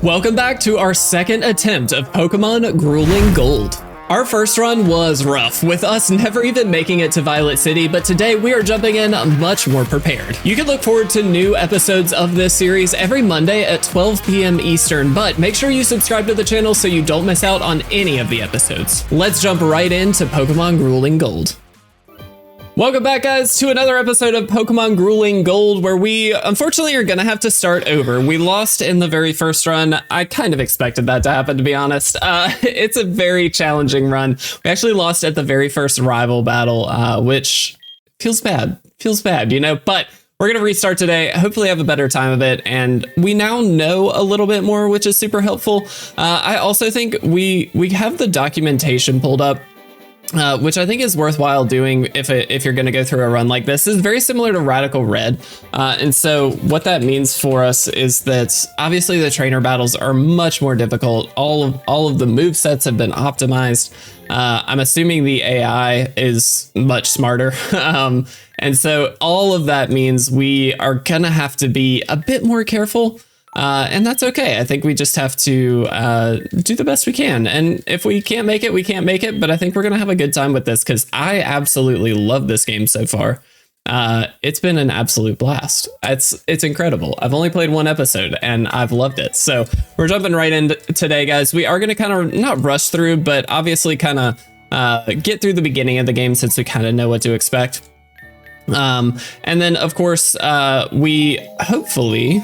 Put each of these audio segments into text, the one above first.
Welcome back to our second attempt of Pokemon Grueling Gold. Our first run was rough, with us never even making it to Violet City, but today we are jumping in much more prepared. You can look forward to new episodes of this series every Monday at 12 p.m. Eastern, but make sure you subscribe to the channel so you don't miss out on any of the episodes. Let's jump right into Pokemon Grueling Gold. Welcome back, guys, to another episode of Pokemon Grueling Gold, where we unfortunately are gonna have to start over. We lost in the very first run. I kind of expected that to happen, to be honest. It's a very challenging run. We actually lost at the very first rival battle, which feels bad, you know, but we're gonna restart today, hopefully have a better time of it, and we now know a little bit more, which is super helpful. I also think we have the documentation pulled up, which I think is worthwhile doing if you're going to go through a run like this. This is very similar to Radical Red. And so what that means for us is that obviously the trainer battles are much more difficult. All of the move sets have been optimized. I'm assuming the AI is much smarter. And so all of that means we are going to have to be a bit more careful. And that's okay. I think we just have to do the best we can. And if we can't make it, we can't make it. But I think we're going to have a good time with this because I absolutely love this game so far. It's been an absolute blast. It's incredible. I've only played one episode and I've loved it. So we're jumping right in today, guys. We are going to kind of not rush through, but obviously kind of get through the beginning of the game since we kind of know what to expect. And then, of course, we hopefully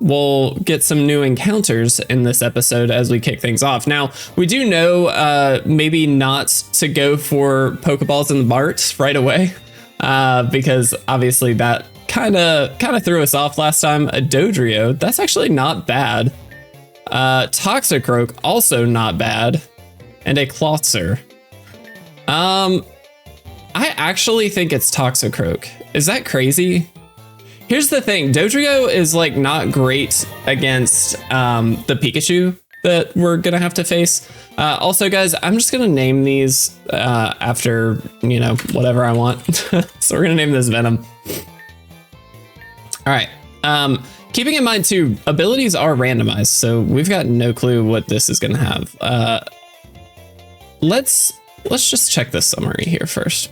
we'll get some new encounters in this episode as we kick things off. Now, we do know maybe not to go for Pokeballs in the Bart right away, because obviously that kind of threw us off last time. A Dodrio, that's actually not bad. Toxicroak, also not bad. And a Clotzer. I actually think it's Toxicroak. Is that crazy? Here's the thing, Dodrio is like not great against the Pikachu that we're gonna have to face. Also, guys, I'm just gonna name these after, you know, whatever I want. So we're gonna name this Venom. All right. Keeping in mind too, abilities are randomized, so we've got no clue what this is gonna have. Let's just check the summary here first.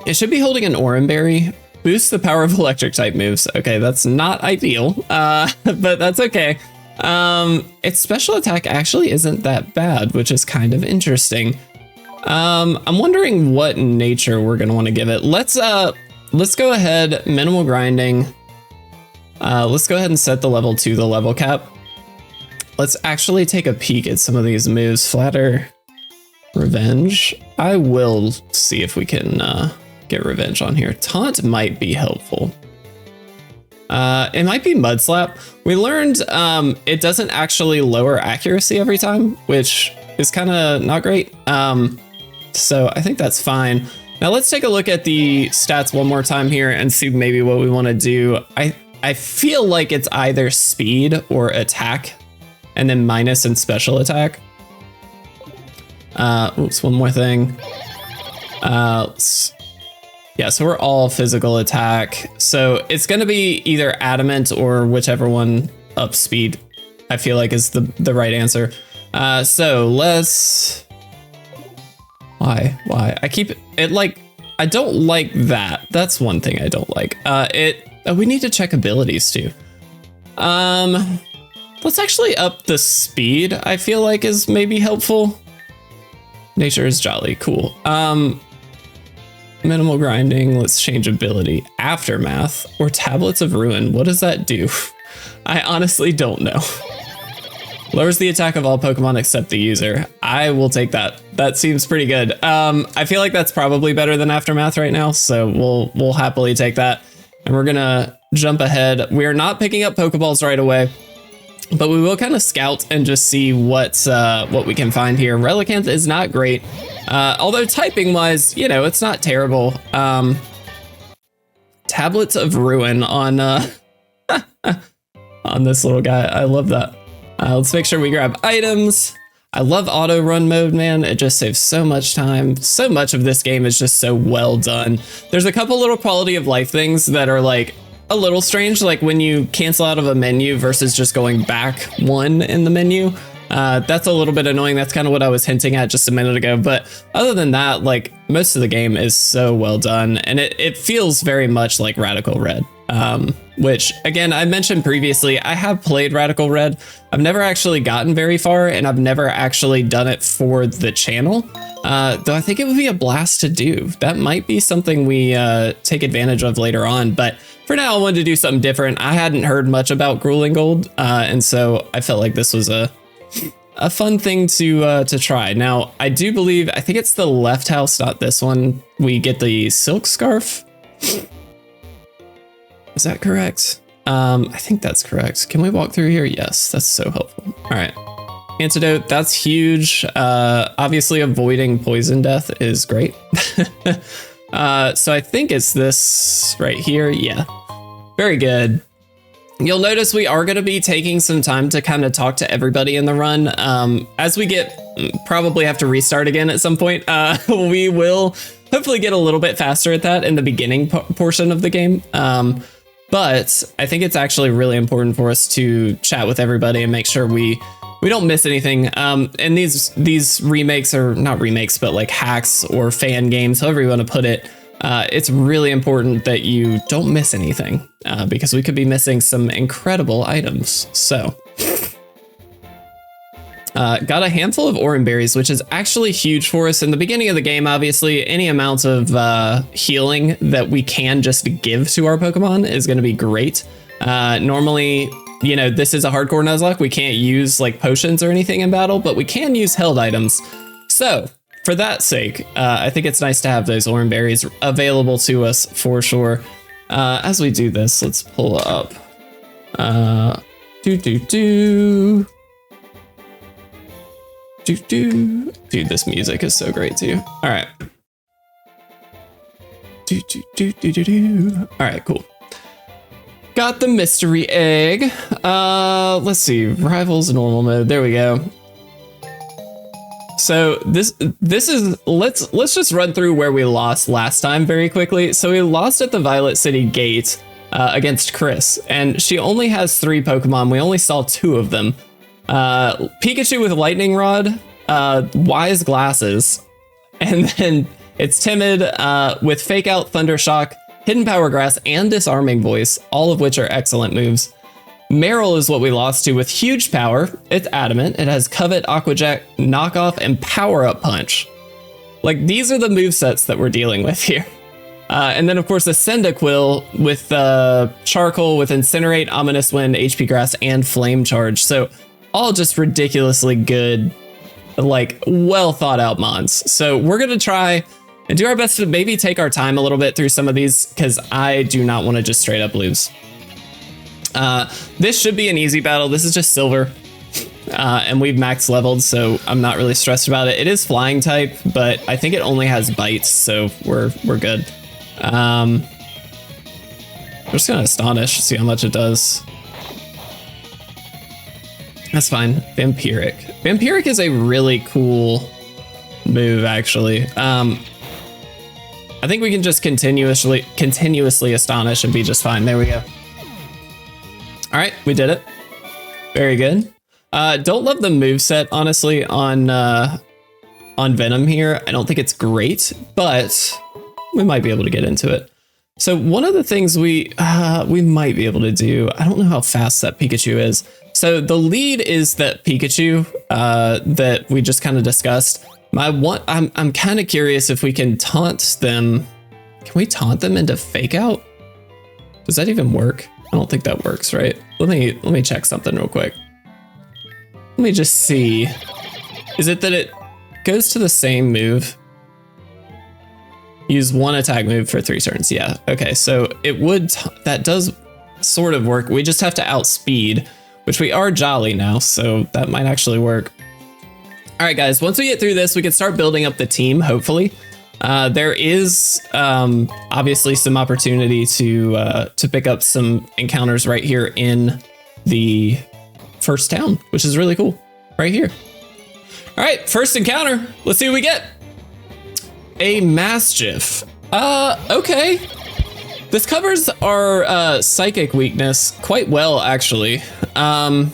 It should be holding an Oranberry. Boosts the power of electric type moves. Okay, that's not ideal, but that's okay. Its special attack actually isn't that bad, which is kind of interesting. I'm wondering what nature we're gonna want to give it. Let's go ahead, minimal grinding. Let's go ahead and set the level to the level cap. Let's actually take a peek at some of these moves. Flatter, Revenge. I will see if we can get Revenge on here. Taunt might be helpful. It might be Mud Slap. We learned it doesn't actually lower accuracy every time, which is kind of not great. So I think that's fine. Now let's take a look at the stats one more time here and see maybe what we want to do. I feel like it's either speed or attack and then minus in special attack. Oops, one more thing. Yeah, so we're all physical attack. So it's going to be either adamant or whichever one up speed, I feel like is the right answer. So let's... Why? I keep it like... I don't like that. That's one thing I don't like. We need to check abilities too. Let's actually up the speed, I feel like is maybe helpful. Nature is jolly, cool. Minimal grinding, let's change ability. Aftermath or Tablets of Ruin. What does that do? I honestly don't know. Lowers the attack of all Pokemon except the user. I will take that. That seems pretty good. I feel like that's probably better than Aftermath right now, so we'll happily take that. And we're gonna jump ahead. We are not picking up Pokeballs right away, but we will kind of scout and just see what we can find here. Relicanth is not great. Although typing wise, you know, it's not terrible. Tablets of Ruin on on this little guy. I love that. Let's make sure we grab items. I love auto run mode, man. It just saves so much time. So much of this game is just so well done. There's a couple little quality of life things that are like a little strange, like when you cancel out of a menu versus just going back one in the menu. That's a little bit annoying. That's kind of what I was hinting at just a minute ago. But other than that, like most of the game is so well done, and it feels very much like Radical Red. Which again, I mentioned previously, I have played Radical Red. I've never actually gotten very far, and I've never actually done it for the channel. Though I think it would be a blast to do. That might be something we take advantage of later on. But for now, I wanted to do something different. I hadn't heard much about Grueling Gold, and so I felt like this was a fun thing to try. Now, I do believe, I think it's the left house, not this one. We get the silk scarf. Is that correct? I think that's correct. Can we walk through here? Yes, that's so helpful. All right. Antidote, that's huge. Obviously, avoiding poison death is great. So I think it's this right here. Yeah, very good. You'll notice we are going to be taking some time to kind of talk to everybody in the run. As we probably have to restart again at some point. We will hopefully get a little bit faster at that in the beginning portion of the game. But I think it's actually really important for us to chat with everybody and make sure we don't miss anything. And these remakes, are not remakes, but like hacks or fan games, however you want to put it. It's really important that you don't miss anything, because we could be missing some incredible items. So got a handful of orange berries, which is actually huge for us in the beginning of the game. Obviously, any amount of healing that we can just give to our Pokemon is going to be great. Normally, you know, this is a hardcore Nuzlocke. We can't use like potions or anything in battle, but we can use held items. So for that sake, I think it's nice to have those orange berries available to us for sure. As we do this, let's pull up. Dude, this music is so great too. All right. All right, cool. Got the mystery egg. Let's see, rivals normal mode. There we go. So this is, let's just run through where we lost last time very quickly. So we lost at the Violet City gate against Chris, and she only has 3 Pokemon. We only saw 2 of them. Pikachu with Lightning Rod, Wise Glasses, and then it's Timid with Fake Out, Thunder Shock, Hidden Power Grass, and Disarming Voice, all of which are excellent moves. Meryl is what we lost to with huge power. It's Adamant. It has Covet, Aqua Jet, Knockoff, and Power Up Punch. Like, these are the movesets that we're dealing with here. And then, of course, the Cyndaquil with Charcoal, with Incinerate, Ominous Wind, HP Grass, and Flame Charge. So all just ridiculously good, like, well thought out mons. So we're going to try and do our best to maybe take our time a little bit through some of these, because I do not want to just straight up lose. This should be an easy battle. This is just silver, and we've max leveled, so I'm not really stressed about it. It is flying type, but I think it only has bites, so we're good. I'm just gonna Astonish, see how much it does. That's fine. Vampiric. Vampiric is a really cool move, actually. I think we can just continuously Astonish and be just fine. There we go. All right, we did it. Very good. Don't love the moveset, honestly, on Venom here. I don't think it's great, but we might be able to get into it. So one of the things we might be able to do, I don't know how fast that Pikachu is. So the lead is that Pikachu that we just kind of discussed. I'm kind of curious if we can taunt them. Can we taunt them into Fake Out? Does that even work? I don't think that works, right? Let me check something real quick. Let me just see. Is it that it goes to the same move? Use 1 attack move for 3 turns. Yeah. Okay. So it would. That does sort of work. We just have to outspeed, which we are Jolly now, so that might actually work. All right, guys. Once we get through this, we can start building up the team. Hopefully. There is obviously some opportunity to pick up some encounters right here in the first town, which is really cool, right here. All right, first encounter. Let's see what we get. A Mastiff. Okay. This covers our psychic weakness quite well, actually. I'm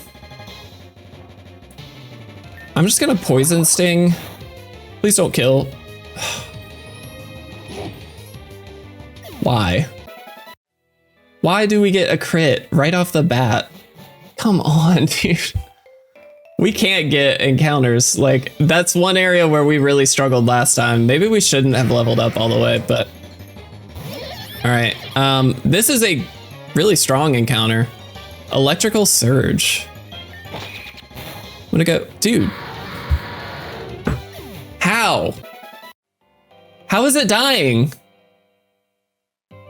just gonna poison sting. Please don't kill. Why? Why do we get a crit right off the bat? Come on, dude. We can't get encounters. Like, that's one area where we really struggled last time. Maybe we shouldn't have leveled up all the way, but... All right, this is a really strong encounter. Electrical Surge. I'm gonna go, dude. How? How is it dying?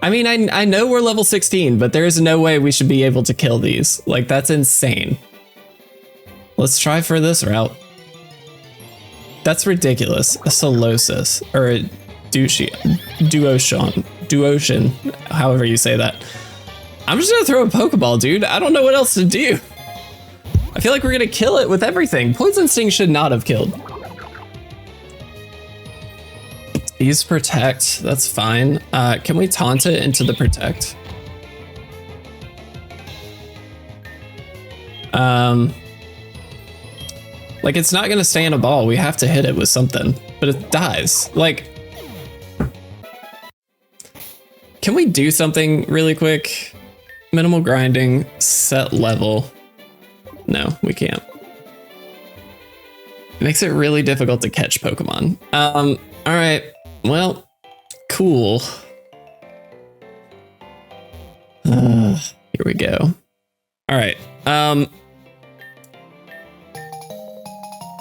I mean, I know we're level 16, but there is no way we should be able to kill these. Like, that's insane. Let's try for this route. That's ridiculous. A Solosis, or a Duocean, however you say that. I'm just gonna throw a Pokeball, dude. I don't know what else to do. I feel like we're gonna kill it with everything. Poison Sting should not have killed. Use Protect, that's fine. Can we taunt it into the Protect? Like, it's not gonna stay in a ball. We have to hit it with something, but it dies. Like, can we do something really quick? Minimal grinding, set level. No, we can't. It makes it really difficult to catch Pokemon. All right, well, cool. Here we go. All right,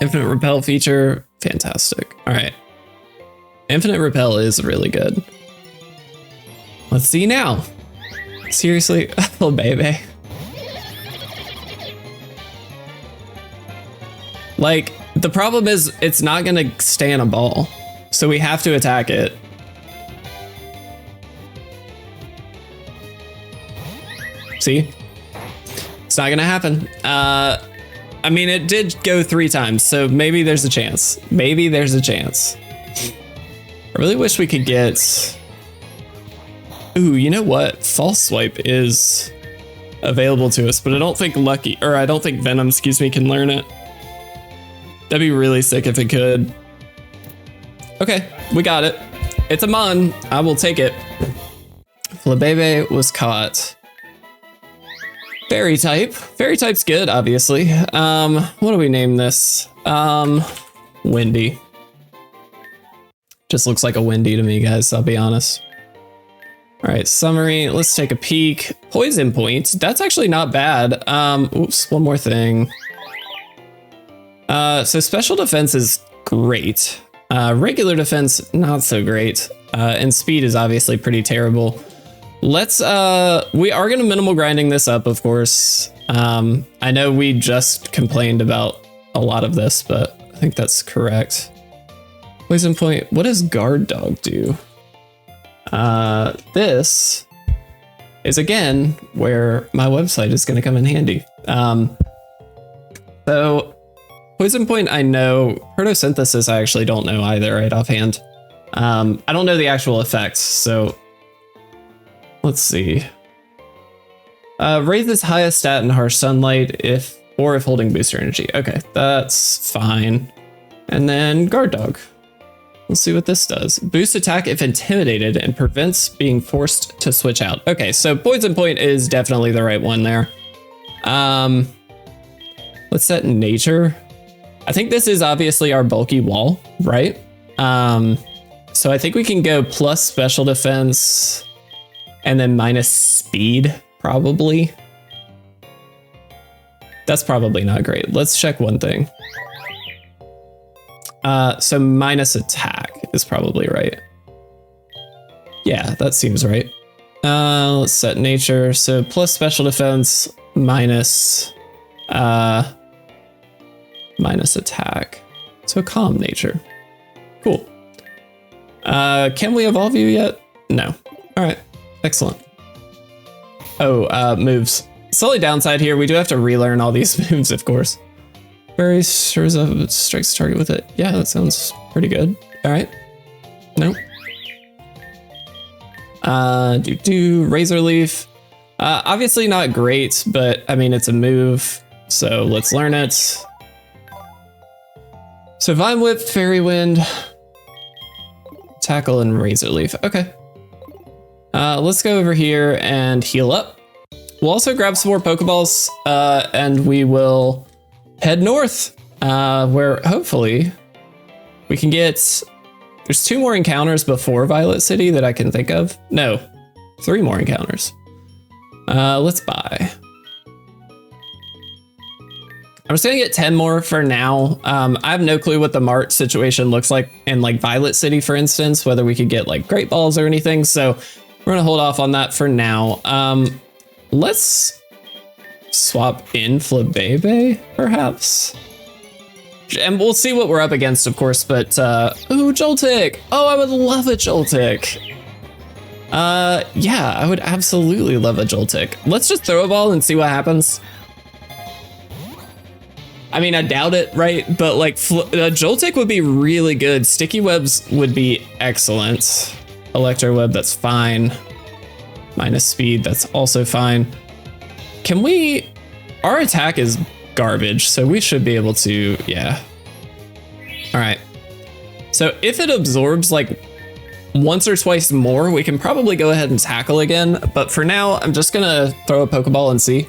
Infinite Repel feature, fantastic. All right, Infinite Repel is really good. Let's see now. Seriously, oh baby. Like, the problem is it's not gonna stay in a ball, so we have to attack it. See? It's not gonna happen. I mean, it did go 3 times, so maybe there's a chance. Maybe there's a chance. I really wish we could get... Ooh, you know what? False Swipe is available to us, but I don't think I don't think Venom, excuse me, can learn it. That'd be really sick if it could. Okay, we got it. It's a Mon. I will take it. Flabebe was caught. Fairy type. Fairy type's good, obviously. What do we name this? Windy. Just looks like a Windy to me, guys, I'll be honest. All right, summary, let's take a peek. Poison Point, that's actually not bad. Oops, one more thing. So special defense is great. Regular defense, not so great. And speed is obviously pretty terrible. Let's, we are gonna minimal grinding this up, of course. I know we just complained about a lot of this, but I think that's correct. Poison Point, what does Guard Dog do? This is again where my website is gonna come in handy. So Poison Point, I know. Photosynthesis, I actually don't know either right offhand. I don't know the actual effects, so let's see. Raises highest stat in harsh sunlight if holding booster energy. Okay, that's fine. And then Guard Dog. Let's see what this does. Boost attack if intimidated and prevents being forced to switch out. Okay, so Poison Point is definitely the right one there. Let's set nature. I think this is obviously our bulky wall, right? So I think we can go plus special defense and then minus speed, probably. That's probably not great. Let's check one thing. So minus attack is probably right. Yeah, that seems right. Let's set nature. So plus special defense, minus attack. So calm nature. Cool. Can we evolve you yet? No. All right, excellent. Oh, moves. Solely downside here, we do have to relearn all these moves, of course. Very sure of strikes target with it. Yeah, that sounds pretty good. All right. Nope. Razor Leaf. Obviously not great, but I mean, it's a move, so let's learn it. So Vine Whip, Fairy Wind, Tackle, and Razor Leaf. Okay. Let's go over here and heal up. We'll also grab some more Pokeballs, and we will head north, where hopefully we can get... There's 2 more encounters before Violet City that I can think of. No, 3 more encounters. Let's buy. I'm just gonna get 10 more for now. I have no clue what the mart situation looks like in like Violet City, for instance, whether we could get like Great Balls or anything. So we're gonna hold off on that for now. Let's swap in Flabébé, perhaps. And we'll see what we're up against, of course, but, ooh, Joltik. Oh, I would love a Joltik. Yeah, I would absolutely love a Joltik. Let's just throw a ball and see what happens. I mean, I doubt it, right? But like, Joltik would be really good. Sticky Webs would be excellent. Electro Web, that's fine. Minus speed, that's also fine. Can we... Our attack is garbage, so we should be able to, yeah. All right. So if it absorbs like once or twice more, we can probably go ahead and tackle again. But for now, I'm just gonna throw a Pokeball and see.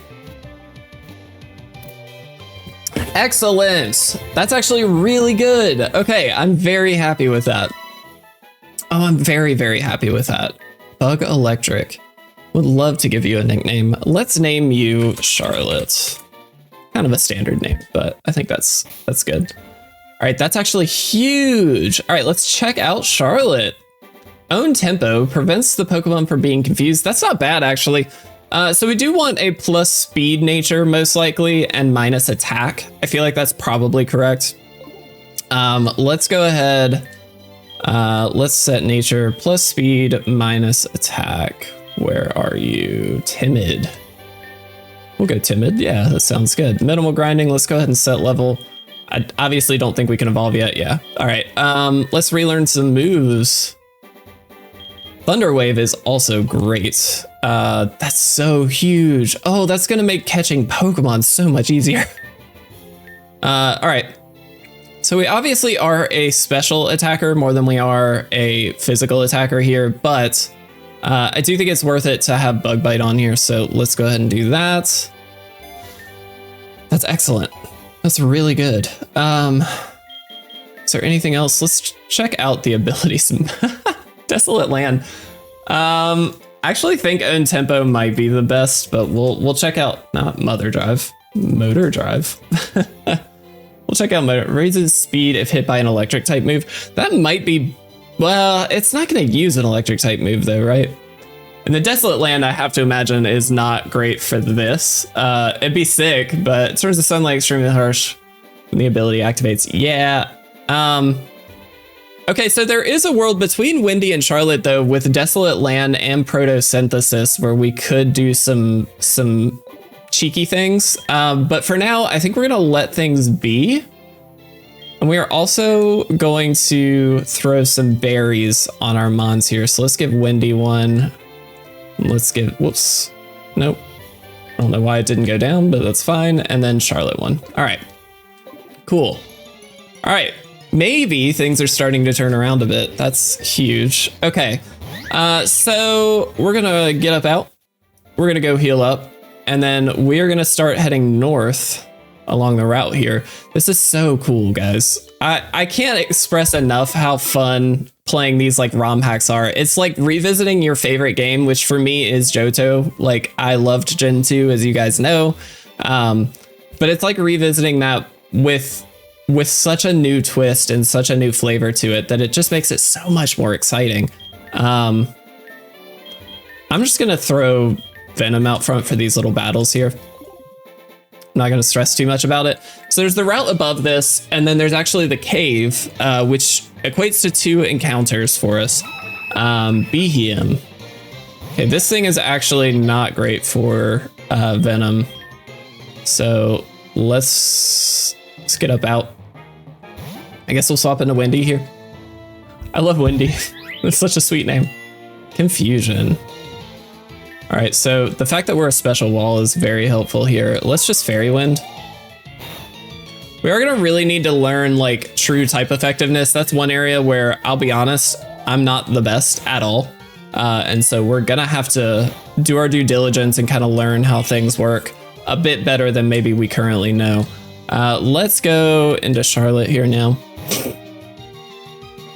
Excellent. That's actually really good. Okay, I'm very happy with that. Oh, I'm very, very happy with that. Bug Electric. Would love to give you a nickname. Let's name you Charlotte. Kind of a standard name, but I think that's good. All right, that's actually huge. All right, let's check out Charlotte. Own Tempo prevents the Pokemon from being confused. That's not bad, actually. So we do want a plus speed nature, most likely, and minus attack. I feel like that's probably correct. Let's go ahead. Let's set nature plus speed minus attack. Where are you? Timid. We'll go timid. Yeah, that sounds good. Minimal grinding. Let's go ahead and set level. I obviously don't think we can evolve yet. Yeah. All right. Let's relearn some moves. Thunder Wave is also great. That's so huge. Oh, that's going to make catching Pokemon so much easier. All right. So we obviously are a special attacker more than we are a physical attacker here, but I do think it's worth it to have Bug Bite on here, so let's go ahead and do that. That's excellent. That's really good. Is there anything else? Let's check out the abilities. Desolate Land. I actually think Own Tempo might be the best, but we'll check out not Motor Drive. We'll check out Motor. Raises speed if hit by an electric type move. That might be. Well, it's not going to use an electric type move though, right? And the Desolate Land, I have to imagine, is not great for this. It'd be sick, but turns the sunlight extremely harsh when the ability activates. Yeah. Okay, so there is a world between Windy and Charlotte though, with Desolate Land and Protosynthesis, where we could do some cheeky things. But for now, I think we're going to let things be. And we are also going to throw some berries on our Mons here. So let's give Windy one. Let's give, whoops, nope. I don't know why it didn't go down, but that's fine. And then Charlotte one. All right, cool. All right, maybe things are starting to turn around a bit. That's huge. Okay, so we're gonna get up out. We're gonna go heal up. And then we're gonna start heading north along the route here. This is so cool, guys. I can't express enough how fun playing these like ROM hacks are. It's like revisiting your favorite game, which for me is Johto. Like I loved Gen 2, as you guys know. But it's like revisiting that with such a new twist and such a new flavor to it that it just makes it so much more exciting. I'm just gonna throw Venom out front for these little battles here. I'm not going to stress too much about it. So there's the route above this, and then there's actually the cave, which equates to 2 encounters for us. Behem. Okay, this thing is actually not great for Venom. So let's get up out. I guess we'll swap into Windy here. I love Windy. It's such a sweet name. Confusion. All right, so the fact that we're a special wall is very helpful here. Let's just Fairy Wind. We are gonna really need to learn like true type effectiveness. That's one area where I'll be honest, I'm not the best at all. And so we're gonna have to do our due diligence and kind of learn how things work a bit better than maybe we currently know. Let's go into Charlotte here now.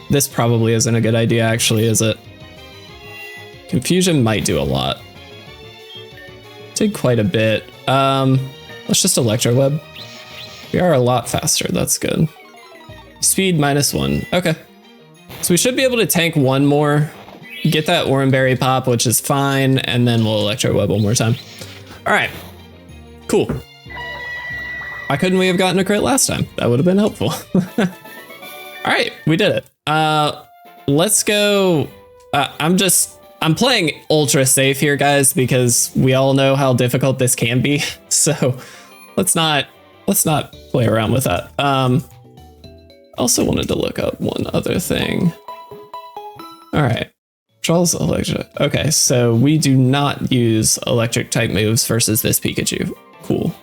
This probably isn't a good idea actually, is it? Confusion might do a lot. Did quite a bit. Let's just Electro Web. We are a lot faster, that's good. Speed -1, okay. So we should be able to tank one more, get that Oranberry pop, which is fine, and then we'll Electro Web one more time. All right, cool. Why couldn't we have gotten a crit last time? That would have been helpful. All right, we did it. Let's go, I'm playing ultra safe here, guys, because we all know how difficult this can be. So let's not play around with that. Also wanted to look up one other thing. All right, Charles Electric. Okay, so we do not use electric type moves versus this Pikachu. Cool.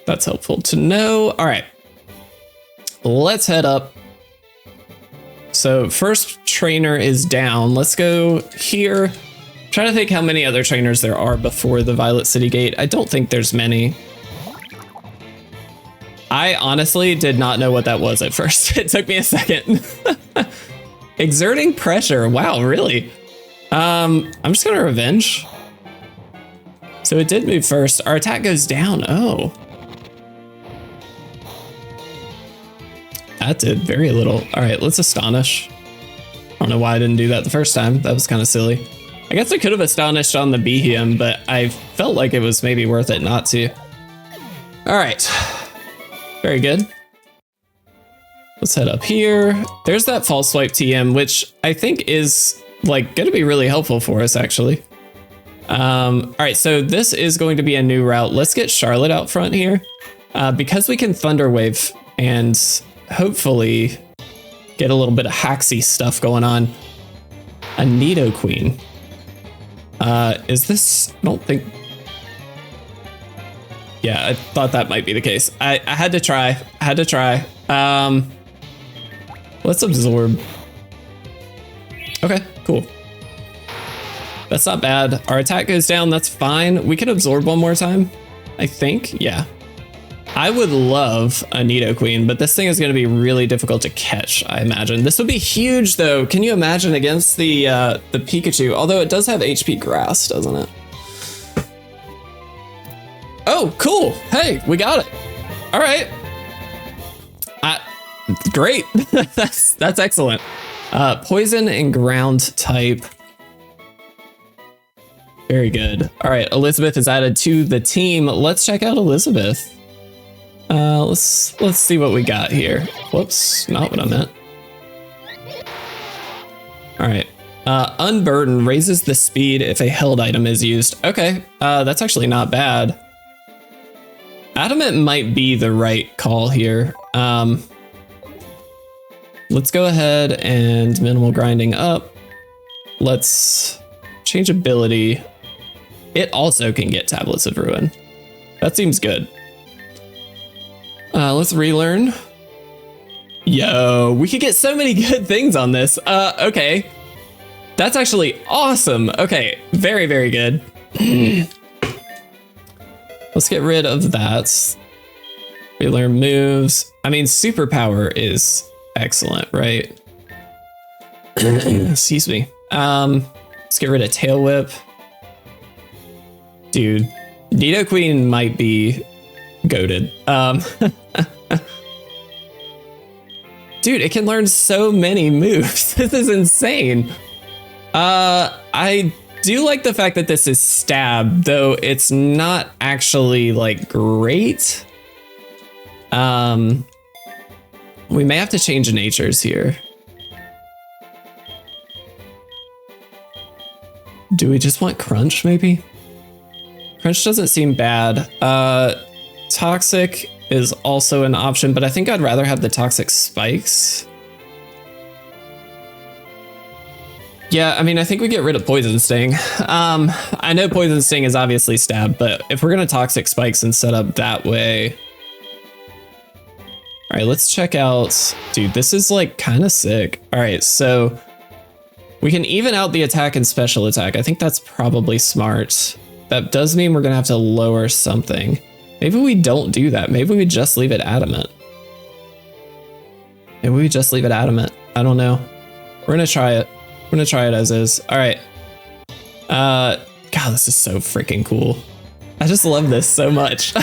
That's helpful to know. All right, let's head up. So first trainer is down. Let's go here. I'm trying to think how many other trainers there are before the Violet City Gate. I don't think there's many. I honestly did not know what that was at first. It took me a second. Exerting pressure. Wow, really? I'm just gonna Revenge. So it did move first. Our attack goes down. Oh. That did very little. All right, let's Astonish. I don't know why I didn't do that the first time. That was kind of silly. I guess I could have Astonished on the Behem, but I felt like it was maybe worth it not to. All right, very good. Let's head up here. There's that False Swipe TM, which I think is like gonna be really helpful for us actually. All right, so this is going to be a new route. Let's get Charlotte out front here because we can Thunder Wave and hopefully get a little bit of haxy stuff going on. A Nidoqueen. Is this, I don't think. Yeah, I thought that might be the case. I had to try, let's Absorb. Okay, cool. That's not bad. Our attack goes down, that's fine. We can Absorb one more time, I think, yeah. I would love a Nidoqueen, but this thing is going to be really difficult to catch, I imagine. This would be huge, though. Can you imagine against the Pikachu? Although it does have HP Grass, doesn't it? Oh, cool. Hey, we got it. All right. Great. That's excellent. Poison and Ground type. Very good. All right, Elizabeth is added to the team. Let's check out Elizabeth. Let's see what we got here. Whoops, not what I meant. All right. Unburden raises the speed if a held item is used. Okay, that's actually not bad. Adamant might be the right call here. Let's go ahead and minimal grinding up. Let's change ability. It also can get Tablets of Ruin. That seems good. Let's relearn. Yo, we could get so many good things on this. Okay. That's actually awesome. Okay, very, very good. Let's get rid of that. Relearn moves. I mean, superpower is excellent, right? Excuse me. Let's get rid of Tail Whip. Dude, Nidoqueen might be goated. Dude, it can learn so many moves. This is insane. I do like the fact that this is stab, though it's not actually like great. We may have to change natures here. Do we just want Crunch, maybe? Crunch doesn't seem bad. Toxic is also an option, but I think I'd rather have the Toxic Spikes. Yeah, I mean, I think we get rid of Poison Sting. I know Poison Sting is obviously stab, but if we're gonna Toxic Spikes and set up that way. All right, let's check out, dude, this is like kind of sick. All right, so we can even out the attack and special attack. I think that's probably smart. That does mean we're gonna have to lower something. Maybe we don't do that. Maybe we just leave it adamant. Maybe we just leave it adamant. I don't know. We're gonna try it. We're gonna try it as is. All right. God, this is so freaking cool. I just love this so much.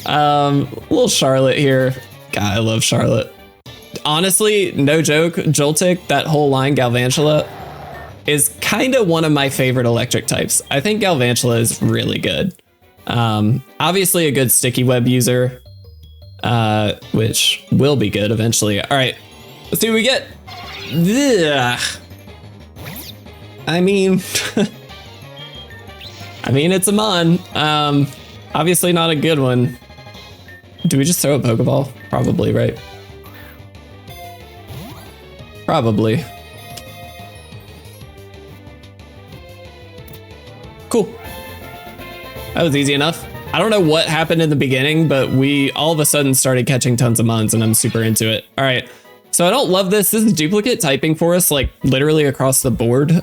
Little Charlotte here. God, I love Charlotte. Honestly, no joke, Joltik, that whole line Galvantula is kind of one of my favorite electric types. I think Galvantula is really good. Obviously a good sticky web user, which will be good eventually. All right, let's see what we get. Ugh. I mean, it's a Mon. Obviously not a good one. Do we just throw a Pokeball? Probably, right? Probably. Cool. That was easy enough. I don't know what happened in the beginning, but we all of a sudden started catching tons of Mons and I'm super into it. All right. So I don't love this. This is duplicate typing for us, like literally across the board.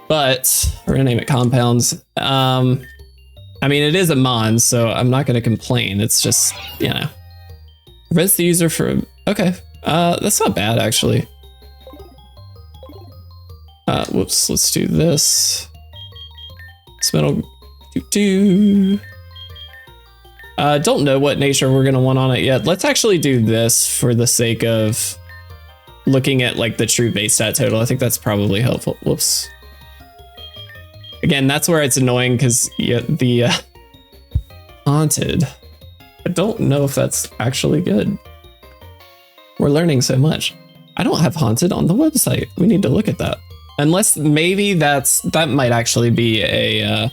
But we're gonna name it Compounds. I mean, it is a Mon, so I'm not gonna complain. It's just, you know, prevents the user from, okay. That's not bad actually. Whoops, let's do this. Metal don't know what nature we're gonna want on it yet. Let's actually do this for the sake of looking at like the true base stat total. I think that's probably helpful. Whoops. Again, that's where it's annoying because the Haunted. I don't know if that's actually good. We're learning so much. I don't have Haunted on the website. We need to look at that. Unless maybe that might actually be a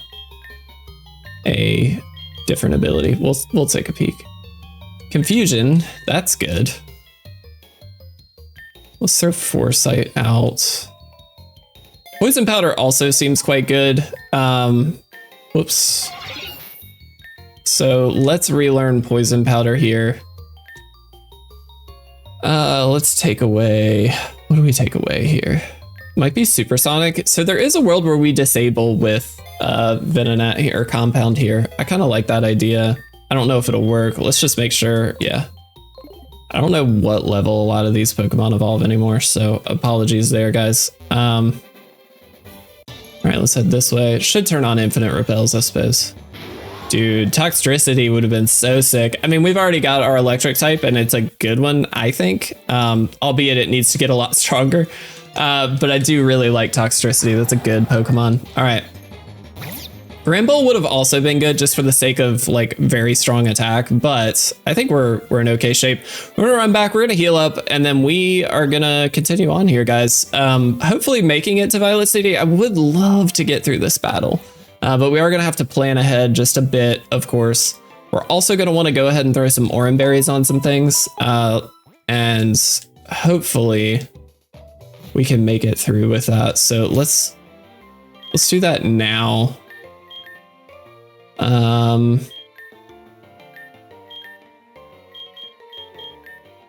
different ability. We'll take a peek. Confusion, that's good. Let's throw Foresight out. Poison Powder also seems quite good. Whoops. So let's relearn Poison Powder here. Let's take away, what do we take away here? Might be Supersonic. So there is a world where we disable with Venonat here, Compound here. I kind of like that idea. I don't know if it'll work. Let's just make sure. Yeah. I don't know what level a lot of these Pokemon evolve anymore, so apologies there, guys. All right, let's head this way. It should turn on infinite repels, I suppose. Dude, Toxtricity would have been so sick. I mean, we've already got our electric type and it's a good one, I think. Albeit it needs to get a lot stronger. But I do really like Toxtricity. That's a good Pokemon. All right. Bramble would have also been good just for the sake of like very strong attack, but I think we're in okay shape. We're gonna run back, we're gonna heal up, and then we are gonna continue on here, guys. Hopefully making it to Violet City. I would love to get through this battle, but we are gonna have to plan ahead just a bit, of course. We're also gonna wanna go ahead and throw some Oran Berries on some things, and hopefully we can make it through with that. So let's do that now.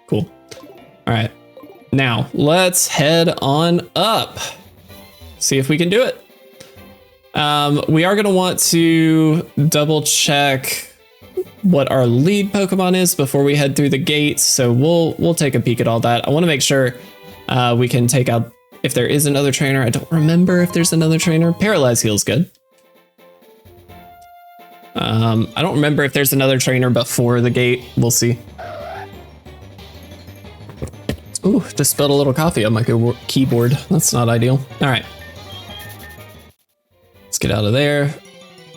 Cool. All right, now let's head on up. See if we can do it. We are gonna want to double check what our lead Pokemon is before we head through the gates. So we'll take a peek at all that. I want to make sure we can take out if there is another trainer. I don't remember if there's another trainer. Paralyze Heal's good. I don't remember if there's another trainer before the gate. We'll see. Ooh, just spilled a little coffee on my keyboard. That's not ideal. All right. Let's get out of there.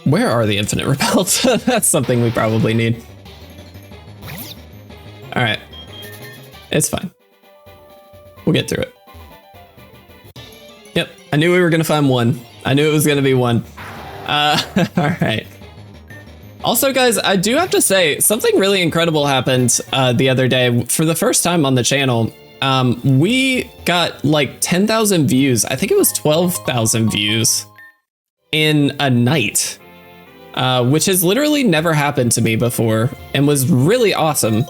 Where are the infinite repels? That's something we probably need. All right. It's fine. We'll get through it. Yep. I knew we were going to find one. I knew it was going to be one. All right. Also, guys, I do have to say something really incredible happened the other day. For the first time on the channel, we got like 10,000 views. I think it was 12,000 views in a night, which has literally never happened to me before and was really awesome.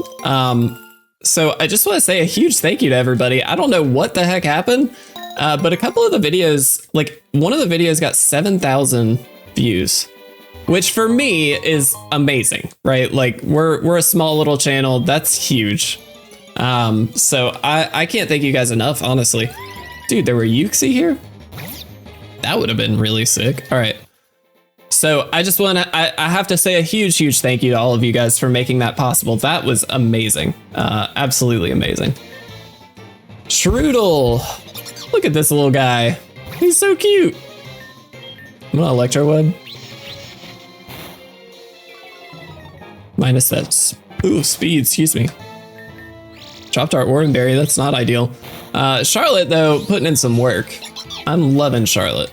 So I just want to say a huge thank you to everybody. I don't know what the heck happened, but a couple of the videos, like one of the videos got 7,000 views, which for me is amazing, right? Like we're a small little channel. That's huge. So I can't thank you guys enough, honestly. Dude, there were Yuxi here? That would have been really sick. All right. So I just want to, I have to say a huge thank you to all of you guys for making that possible. That was amazing. Absolutely amazing. Strudel. Look at this little guy. He's so cute. I'm gonna Electro Web. Minus that speed, excuse me. Chopped Art Wardenberry, that's not ideal. Charlotte, though, putting in some work. I'm loving Charlotte.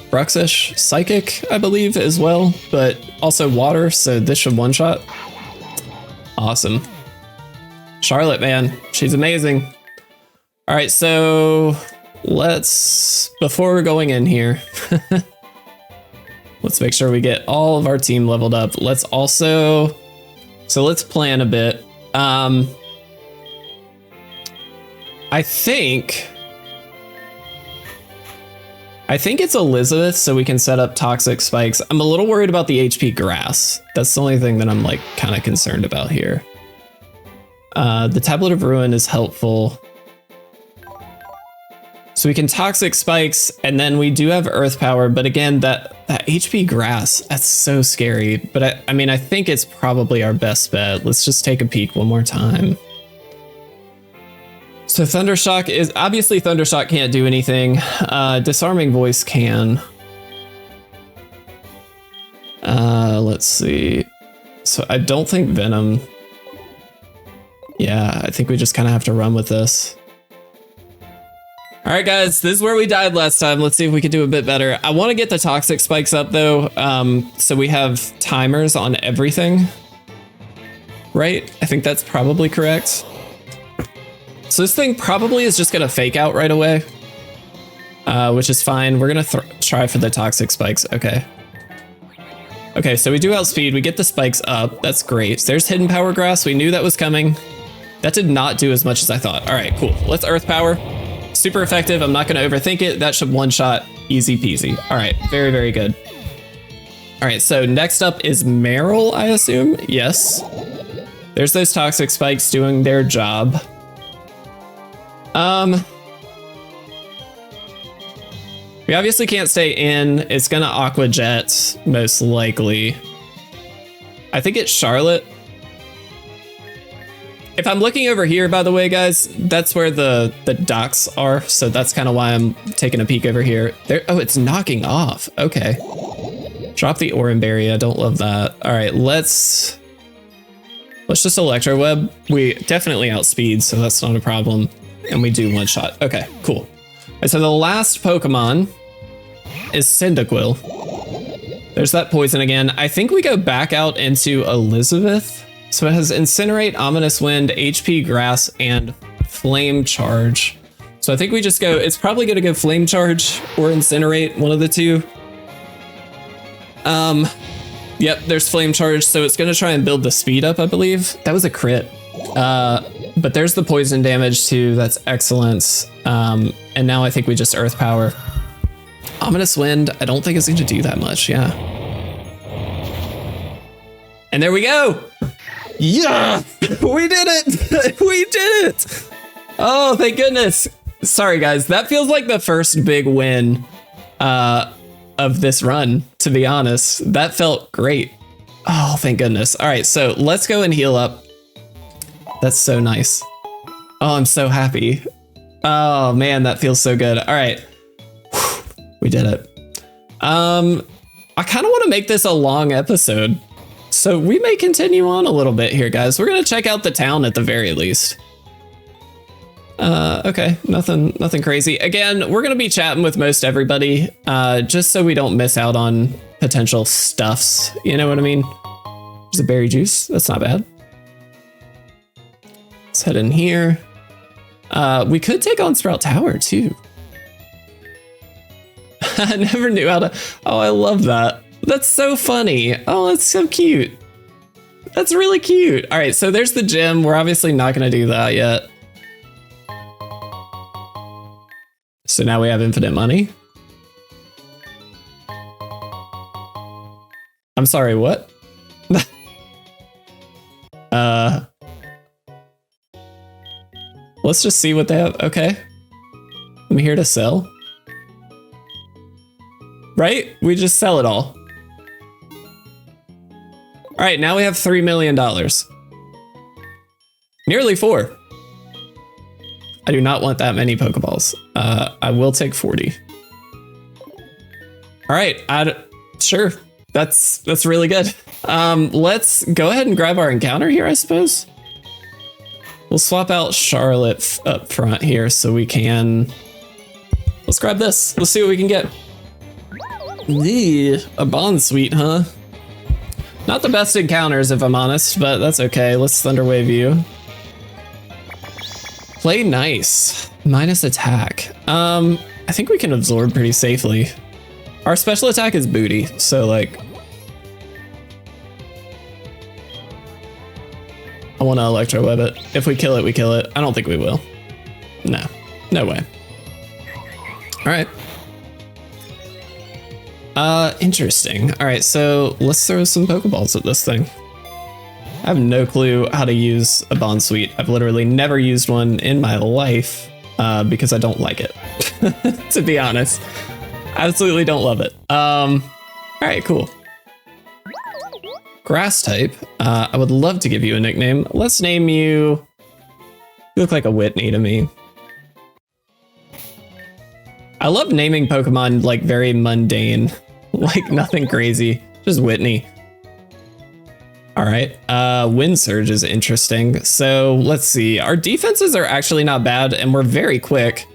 Bruxish, Psychic, I believe, as well, but also Water, so this should one-shot. Awesome. Charlotte, man, she's amazing. All right, so let's, before we're going in here, let's make sure we get all of our team leveled up. Let's also, so let's plan a bit. I think it's Elizabeth, so we can set up toxic spikes. I'm a little worried about the HP grass. That's the only thing that I'm like kind of concerned about here. The Tablet of Ruin is helpful. So we can toxic spikes, and then we do have earth power, but again, that HP grass, that's so scary. But I mean, I think it's probably our best bet. Let's just take a peek one more time. So Thundershock is, obviously Thundershock can't do anything. Disarming Voice can. Let's see. So I don't think Venom. Yeah, I think we just kind of have to run with this. All right, guys, this is where we died last time. Let's see if we can do a bit better. I want to get the toxic spikes up, though, so we have timers on everything. Right? I think that's probably correct. So this thing probably is just going to fake out right away, which is fine. We're going to try for the toxic spikes. Okay. Okay, so we do outspeed. We get the spikes up. That's great. There's Hidden Power Grass. We knew that was coming. That did not do as much as I thought. All right, cool. Let's Earth Power. Super effective. I'm not going to overthink it. That should one-shot. Easy peasy. All right, very good. All right, so next up is Meryl, I assume. Yes. There's those toxic spikes doing their job. We obviously can't stay in. It's gonna Aqua Jet, most likely. I think it's Charlotte. If I'm looking over here, by the way, guys, that's where the docks are. So that's kind of why I'm taking a peek over here. There. Oh, it's knocking off. Okay. Drop the Oranberry. I don't love that. All right, let's just Electro Web. We definitely outspeed, so that's not a problem. And we do one shot. Okay, cool. And so the last Pokemon is Cyndaquil. There's that poison again. I think we go back out into Elizabeth. So it has Incinerate, Ominous Wind, HP Grass, and Flame Charge. So I think we just go, it's probably gonna go Flame Charge or Incinerate, one of the two. Yep, there's Flame Charge, so it's gonna try and build the speed up, I believe. That was a crit. But there's the poison damage too, that's excellent. And now I think we just Earth Power. Ominous Wind, I don't think it's gonna do that much, yeah. And there we go! Yeah! We did it! We did it! Oh, thank goodness. Sorry guys, that feels like the first big win of this run, to be honest. That felt great. Oh, thank goodness. All right, so let's go and heal up. That's so nice. Oh, I'm so happy. Oh man, that feels so good. All right, we did it. I kind of want to make this a long episode, so we may continue on a little bit here, guys. We're gonna check out the town at the very least. Okay, nothing crazy. Again, we're gonna be chatting with most everybody, just so we don't miss out on potential stuffs. You know what I mean? There's a berry juice. That's not bad. Let's head in here. We could take on Sprout Tower too. I never knew how to. Oh, I love that. That's so funny. Oh, that's so cute. That's really cute. All right, so there's the gym. We're obviously not going to do that yet. So now we have infinite money. I'm sorry, what? Let's just see what they have. Okay. I'm here to sell. Right? We just sell it all. All right, now we have $3 million. Nearly 4. I do not want that many Pokeballs. I will take 40. All right, sure. That's really good. Let's go ahead and grab our encounter here, I suppose. We'll swap out Charlotte up front here so we can... Let's grab this. Let's see what we can get. A Bond Suite, huh? Not the best encounters, if I'm honest, but that's okay. Let's Thunder Wave you. Play nice. Minus attack. I think we can absorb pretty safely. Our special attack is booty, so like... I want to Electro Web it. If we kill it, we kill it. I don't think we will. No. No way. Alright. Interesting. Alright, so let's throw some Pokeballs at this thing. I have no clue how to use a Bond Suite. I've literally never used one in my life because I don't like it. To be honest. Absolutely don't love it. Alright, cool. Grass type. I would love to give you a nickname. Let's name you... You look like a Whitney to me. I love naming Pokemon like very mundane. Like nothing crazy. Just Whitney. Alright. Wind Surge is interesting. So let's see. Our defenses are actually not bad and we're very quick.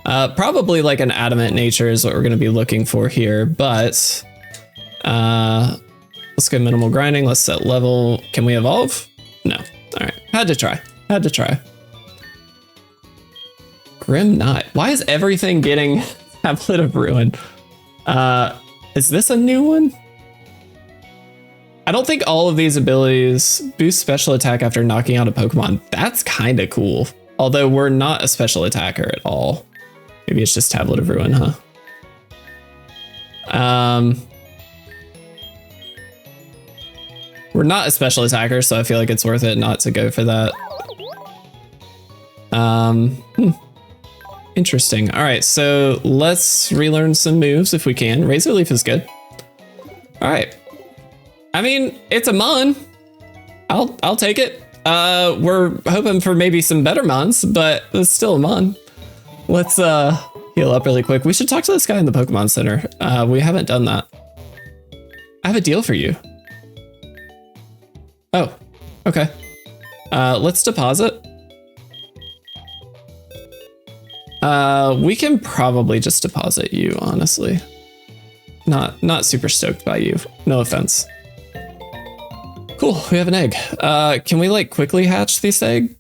Probably like an Adamant Nature is what we're going to be looking for here. But... let's go minimal grinding. Let's set level. Can we evolve? No. All right. Had to try. Had to try. Grim Knot. Why is everything getting Tablet of Ruin? Is this a new one? I don't think all of these abilities boost special attack after knocking out a Pokemon. That's kind of cool. Although we're not a special attacker at all. Maybe it's just Tablet of Ruin, huh? We're not a special attacker, so I feel like it's worth it not to go for that. Interesting. All right, so let's relearn some moves if we can. Razor Leaf is good. All right. I mean, it's a Mon. I'll take it. We're hoping for maybe some better Mons, but it's still a Mon. Let's heal up really quick. We should talk to this guy in the Pokemon Center. We haven't done that. I have a deal for you. Oh, okay. Let's deposit. We can probably just deposit you, honestly. Not super stoked by you. No offense. Cool, we have an egg. Can we like quickly hatch this egg?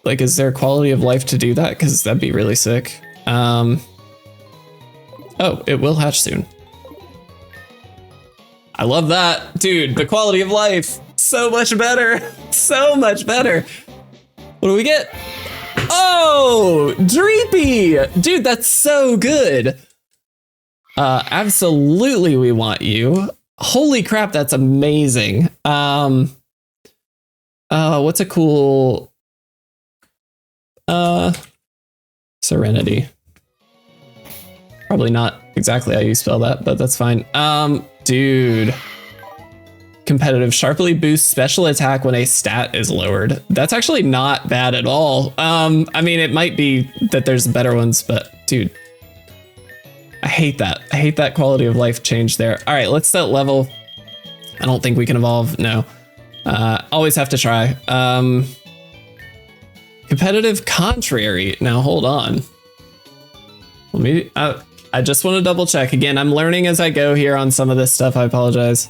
Like, is there quality of life to do that? Because that'd be really sick. Oh, it will hatch soon. I love that. Dude, the quality of life. So much better. So much better. What do we get? Oh, Dreepy. Dude, that's so good. Absolutely we want you. Holy crap, that's amazing. What's a cool... Serenity. Probably not exactly how you spell that, but that's fine. Dude. Competitive sharply boosts special attack when a stat is lowered. That's actually not bad at all. I mean, it might be that there's better ones, but dude, I hate that. I hate that quality of life change there. All right, let's set level. I don't think we can evolve. No. Always have to try. Competitive contrary. Now hold on. Let me. I just want to double check again. I'm learning as I go here on some of this stuff. I apologize.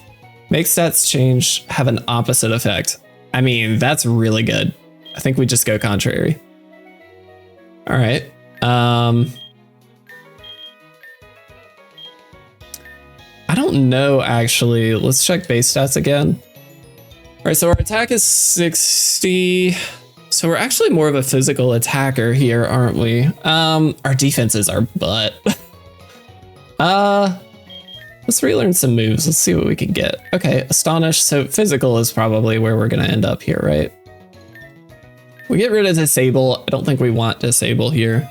Make stats change have an opposite effect. I mean, that's really good. I think we just go contrary. All right. I don't know, actually. Let's check base stats again. All right, so our attack is 60. So we're actually more of a physical attacker here, aren't we? Our defenses are butt. Let's relearn some moves. Let's see what we can get. Okay, Astonish. So physical is probably where we're going to end up here, right? We get rid of Disable. I don't think we want Disable here.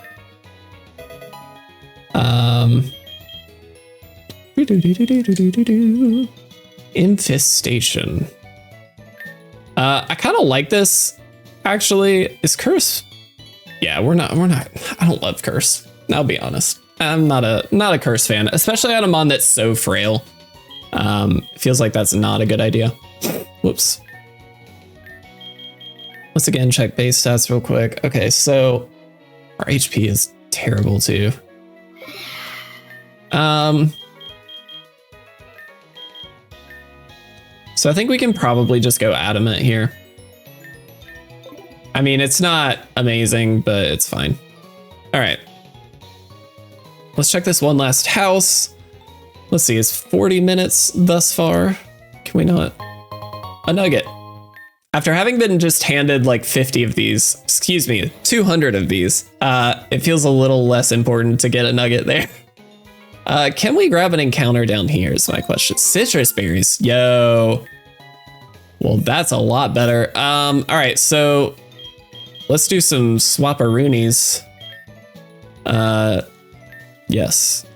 Infestation. I kind of like this, actually. Is Curse? Yeah, we're not. I don't love Curse. I'll be honest. I'm not a Curse fan, especially on a mon that's so frail. It feels like that's not a good idea. Whoops. Let's again check base stats real quick. Okay, so our HP is terrible too. So I think we can probably just go Adamant here. I mean, it's not amazing, but it's fine. All right. Let's check this one last house. Let's see, it's 40 minutes thus far. Can we not? A nugget. After having been just handed like 50 of these, excuse me, 200 of these, it feels a little less important to get a nugget there. Can we grab an encounter down here is my question. Citrus berries, yo. Well, that's a lot better. All right, so let's do some swapperoonies. Yes.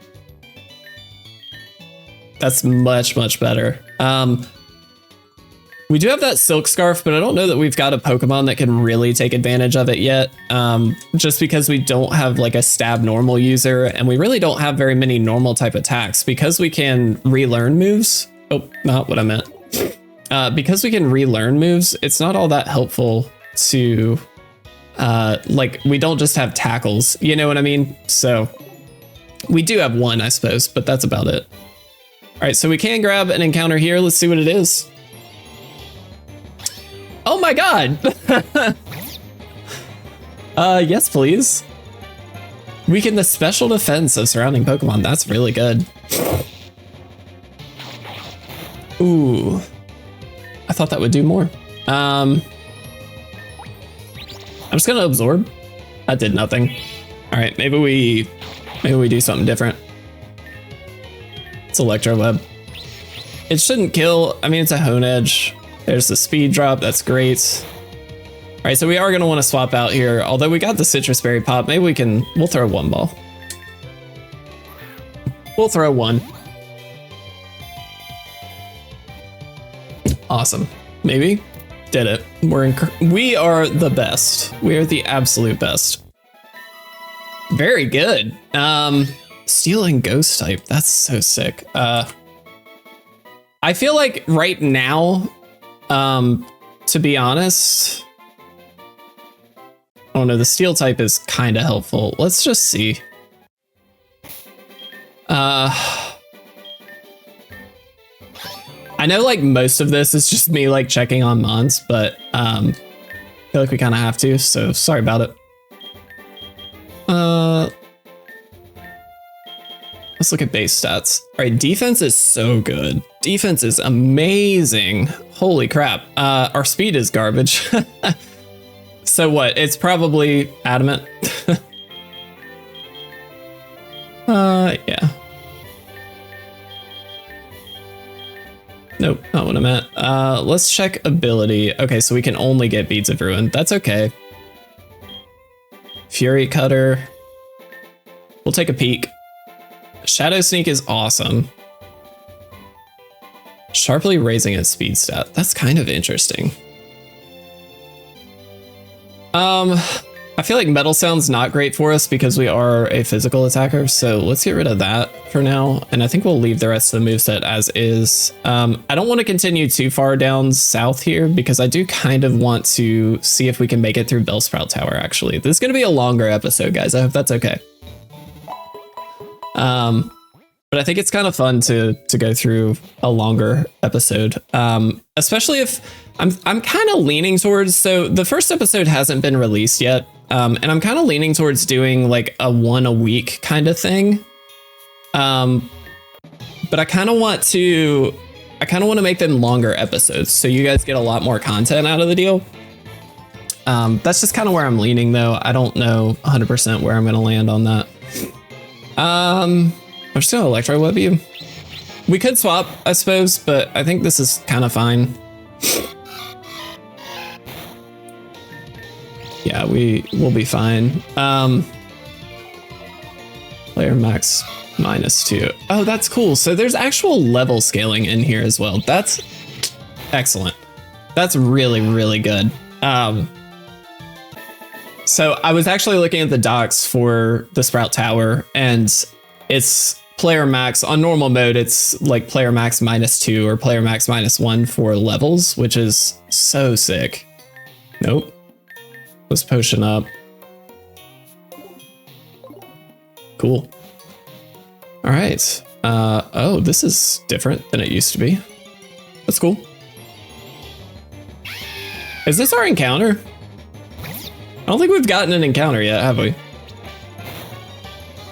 That's much, much better. We do have that silk scarf, but I don't know that we've got a Pokemon that can really take advantage of it yet. Just because we don't have like a stab normal user, and we really don't have very many normal type attacks. Because we can relearn moves. Oh, not what I meant. Because we can relearn moves, it's not all that helpful to, like, we don't just have tackles, you know what I mean? So we do have one, I suppose, but that's about it. All right, so we can grab an encounter here. Let's see what it is. Oh my God. Yes, please. Weaken the special defense of surrounding Pokemon. That's really good. Ooh. I thought that would do more. I'm just gonna absorb. That did nothing. All right, maybe we do something different. It's Electro Web. It shouldn't kill. I mean, it's a Hone Edge. There's the speed drop. That's great. All right, so we are gonna want to swap out here. Although we got the Citrus Berry Pop, maybe we'll throw one ball. We'll throw one. Awesome. Maybe did it. We are the best. We are the absolute best. Very good. Steel and Ghost type. That's so sick. I feel like right now, to be honest, oh no, the Steel type is kind of helpful. Let's just see. I know like most of this is just me like checking on mons, but I feel like we kind of have to, so sorry about it. Let's look at base stats. All right, defense is so good. Defense is amazing. Holy crap. Our speed is garbage. So what? It's probably Adamant. Yeah. Nope, not what I meant. Let's check ability. Okay, so we can only get Beads of Ruin. That's okay. Fury Cutter. We'll take a peek. Shadow Sneak is awesome. Sharply raising its speed stat. That's kind of interesting. I feel like Metal Sound's not great for us because we are a physical attacker, so let's get rid of that for now, and I think we'll leave the rest of the moveset as is. I don't want to continue too far down south here because I do kind of want to see if we can make it through Bellsprout Tower, actually. This is going to be a longer episode, guys. I hope that's okay. but I think it's kind of fun to go through a longer episode, especially if I'm kind of leaning towards. So the first episode hasn't been released yet, and I'm kind of leaning towards doing like a 1 a week kind of thing. But I kind of want to make them longer episodes, so you guys get a lot more content out of the deal. That's just kind of where I'm leaning, though. I don't know 100% where I'm going to land on that. I'm just going to Electro Web you. We could swap, I suppose, but I think this is kind of fine. Yeah, we'll be fine. Player max -2. Oh, that's cool. So there's actual level scaling in here as well. That's excellent. That's really, really good. So I was actually looking at the docs for the Sprout Tower, and it's player max on normal mode. It's like player max -2 or player max -1 for levels, which is so sick. Nope. Let's potion up. Cool. All right. Oh, this is different than it used to be. That's cool. Is this our encounter? I don't think we've gotten an encounter yet, have we?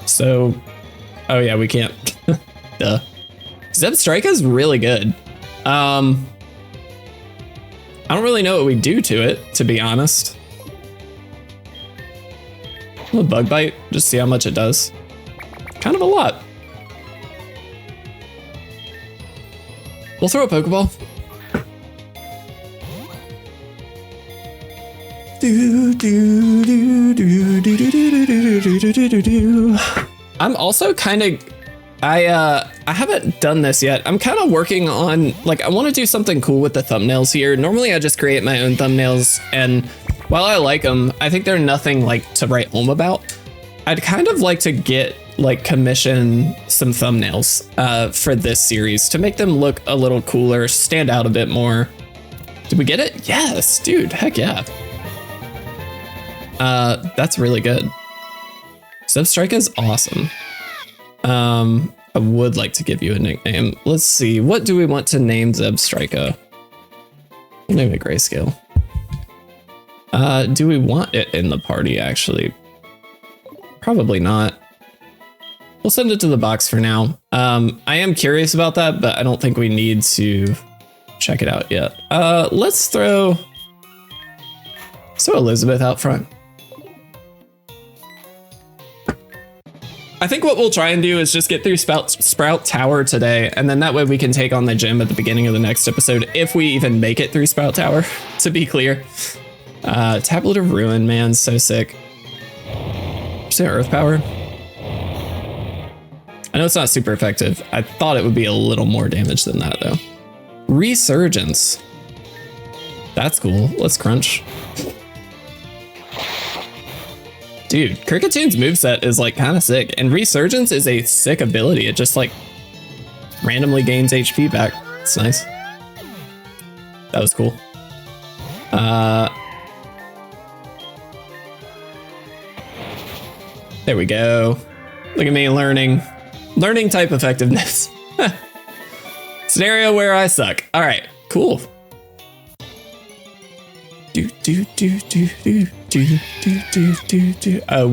So, oh yeah, we can't. Duh. Zebstrika is really good. I don't really know what we do to it, to be honest. A bug bite, just see how much it does. Kind of a lot. We'll throw a Pokeball. I'm also kind of, I haven't done this yet. I'm kind of working on, like, I want to do something cool with the thumbnails here. Normally I just create my own thumbnails, and while I like them, I think they're nothing like to write home about. I'd kind of like to get commission some thumbnails for this series to make them look a little cooler, stand out a bit more. Did we get it? Yes, dude, heck yeah. That's really good. Zebstrika is awesome. I would like to give you a nickname. Let's see, what do we want to name Zebstrika? We'll name it Grayscale. Do we want it in the party, actually? Probably not. We'll send it to the box for now. I am curious about that, but I don't think we need to check it out yet. Let's throw Elizabeth out front. I think what we'll try and do is just get through Sprout Tower today, and then that way we can take on the gym at the beginning of the next episode, if we even make it through Sprout Tower, to be clear. Tablet of Ruin, man, so sick. Just Earth Power. I know it's not super effective. I thought it would be a little more damage than that, though. Resurgence. That's cool. Let's crunch. Dude, Kricketune moveset is like kind of sick, and Resurgence is a sick ability. It just like randomly gains HP back. It's nice. That was cool. There we go. Look at me learning type effectiveness. Scenario where I suck. All right, cool. We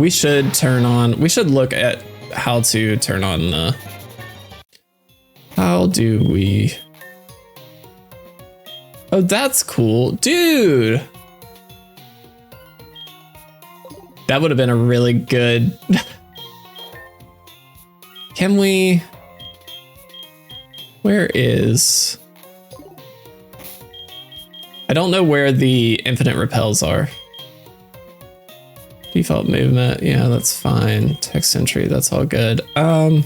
should turn on, we should look at how to turn on the, how do we, oh, that's cool, dude. That would have been a really good, can we, where is, I don't know where the infinite repels are. Default movement, yeah, that's fine. Text entry, that's all good. I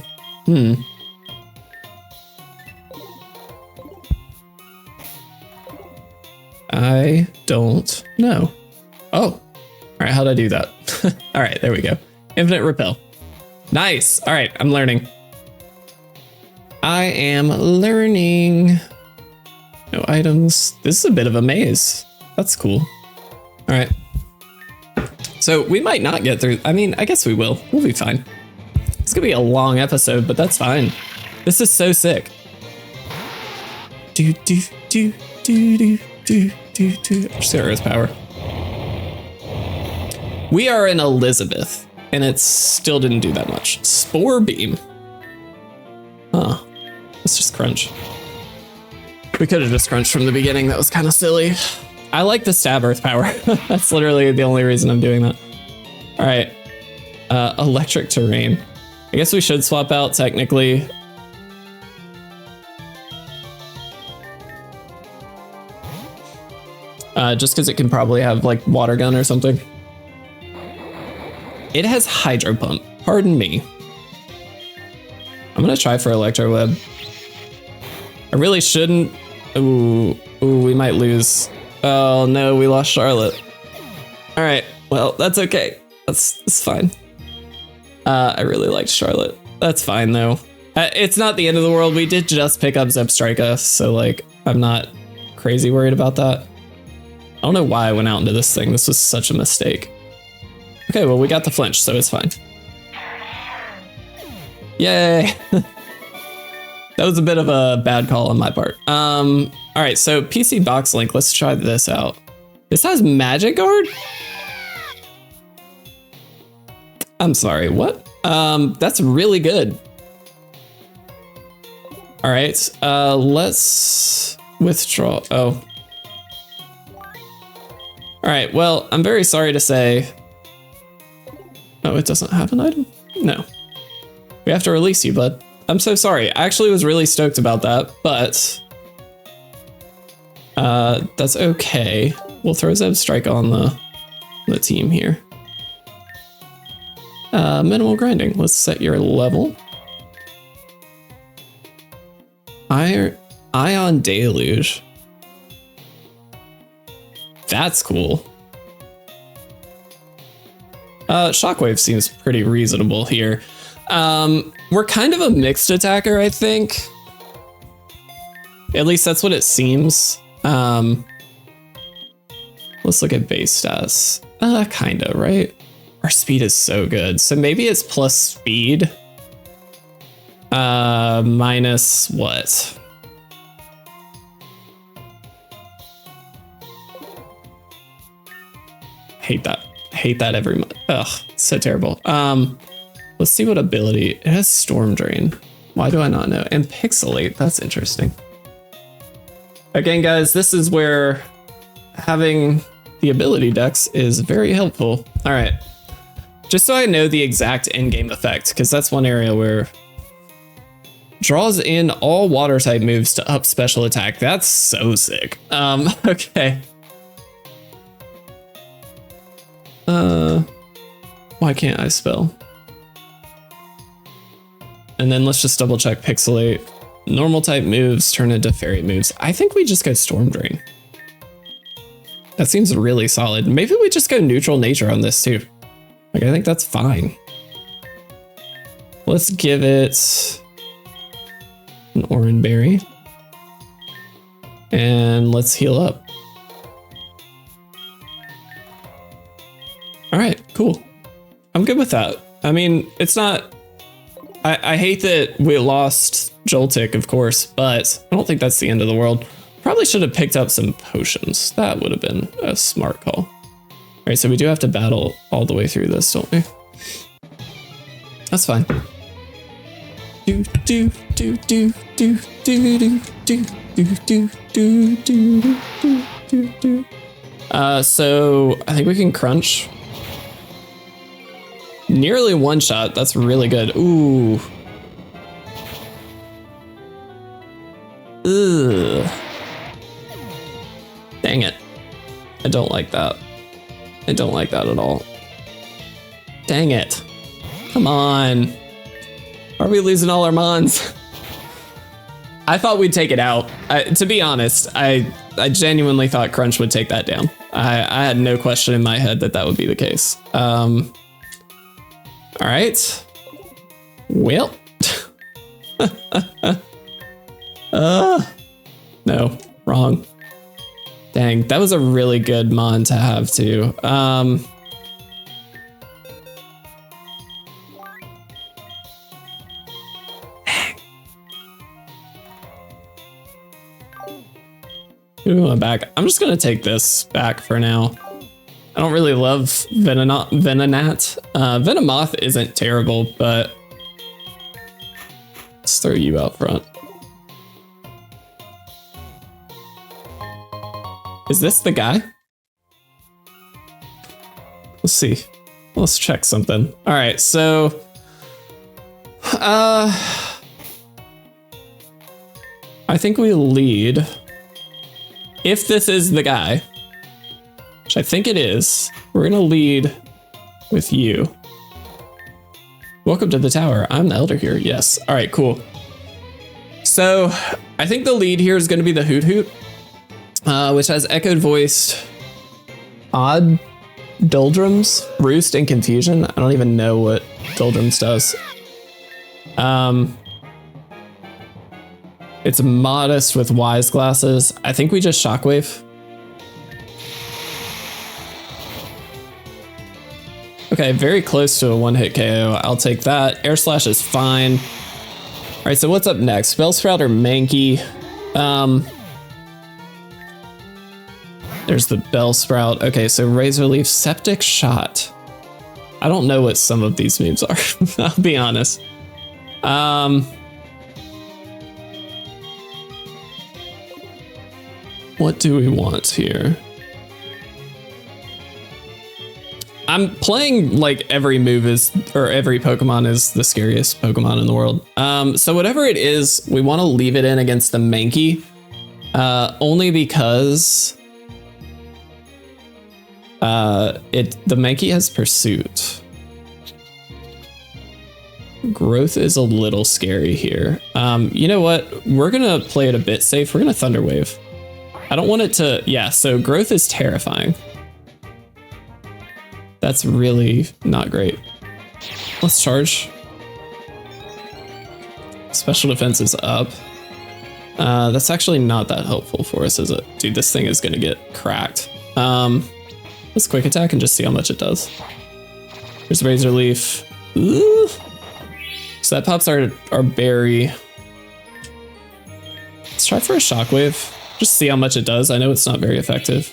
don't know. Oh, all right, how'd I do that? All right, there we go. Infinite repel. Nice, all right, I'm learning. I am learning. No items. This is a bit of a maze. That's cool. All right. So we might not get through. I mean, I guess we will. We'll be fine. It's gonna be a long episode, but that's fine. This is so sick. Do do do do do do do do. Just got Earth power. We are in Elizabeth, and it still didn't do that much. Spore beam. Huh. Let's just crunch. We could have just crunched from the beginning. That was kind of silly. I like the stab Earth power. That's literally the only reason I'm doing that. All right. Electric terrain. I guess we should swap out technically. Just because it can probably have like water gun or something. It has hydro pump. Pardon me. I'm gonna try for electro web. I really shouldn't. Ooh, we might lose. Oh no, we lost Charlotte. All right, well that's okay. That's fine. I really liked Charlotte. That's fine though. It's not the end of the world. We did just pick up Zebstrika, so like I'm not crazy worried about that. I don't know why I went out into this thing. This was such a mistake. Okay, well we got the flinch, so it's fine. Yay! That was a bit of a bad call on my part. All right, so PC Box Link. Let's try this out. This has Magic Guard? I'm sorry, what? That's really good. All right, let's withdraw. Oh. All right, well, I'm very sorry to say. Oh, it doesn't have an item? No. We have to release you, bud. I'm so sorry. I actually was really stoked about that, but that's okay. We'll throw Zebstrika on the team here. Minimal grinding. Let's set your level. Ion Deluge. That's cool. Shockwave seems pretty reasonable here. We're kind of a mixed attacker, I think. At least that's what it seems. Let's look at base stats. Kinda, right? Our speed is so good. So maybe it's plus speed. Minus what? Hate that. Hate that every month. Ugh, so terrible. Let's see what ability. It has Storm Drain. Why do I not know? And Pixelate. That's interesting. Again, guys, this is where having the ability decks is very helpful. All right. Just so I know the exact in-game effect, because that's one area where draws in all water type moves to up special attack. That's so sick. Okay. Why can't I spell? And then let's just double check Pixelate. Normal type moves turn into fairy moves. I think we just go Storm Drain. That seems really solid. Maybe we just go neutral nature on this too. Like, I think that's fine. Let's give it an Oran Berry. And let's heal up. All right, cool. I'm good with that. I mean, it's not... I hate that we lost Joltik, of course, but I don't think that's the end of the world. Probably should have picked up some potions. That would have been a smart call. All right, so we do have to battle all the way through this, don't we? That's fine. Do do do do do do do do do do do do do do. So I think we can crunch. Nearly one shot. That's really good. Ooh. Ugh. Dang it. I don't like that. I don't like that at all. Dang it. Come on. Are we losing all our mons? I thought we'd take it out. To be honest, I genuinely thought Crunch would take that down. I had no question in my head that that would be the case. All right. Well. No, wrong. Dang, that was a really good mon to have too. We went back. I'm just gonna take this back for now. I don't really love Venonat. Venomoth isn't terrible, but let's throw you out front. Is this the guy? Let's see. Let's check something. All right, so I think we lead. If this is the guy, which I think it is, we're gonna lead with you. Welcome to the tower. I'm the elder here. Yes. All right, cool. So I think the lead here is gonna be the Hoot Hoot, which has echoed voiced odd doldrums, roost, and confusion. I don't even know what doldrums does. It's modest with wise glasses. I think we just shockwave. Okay, very close to a one-hit KO. I'll take that. Air Slash is fine. All right, so what's up next? Bellsprout or Mankey? There's the Bellsprout. Okay, so Razor Leaf, Septic Shot. I don't know what some of these moves are. I'll be honest. What do we want here? I'm playing like every move is, or every Pokemon is the scariest Pokemon in the world. So whatever it is, we want to leave it in against the Mankey, only because the Mankey has Pursuit. Growth is a little scary here. You know what? We're gonna play it a bit safe. We're gonna Thunder Wave. I don't want it to, yeah, so Growth is terrifying. That's really not great. Let's charge. Special defense is up. That's actually not that helpful for us, is it? Dude, this thing is gonna get cracked. Let's quick attack and just see how much it does. Here's Razor Leaf. Ooh. So that pops our berry. Let's try for a Shockwave. Just see how much it does. I know it's not very effective.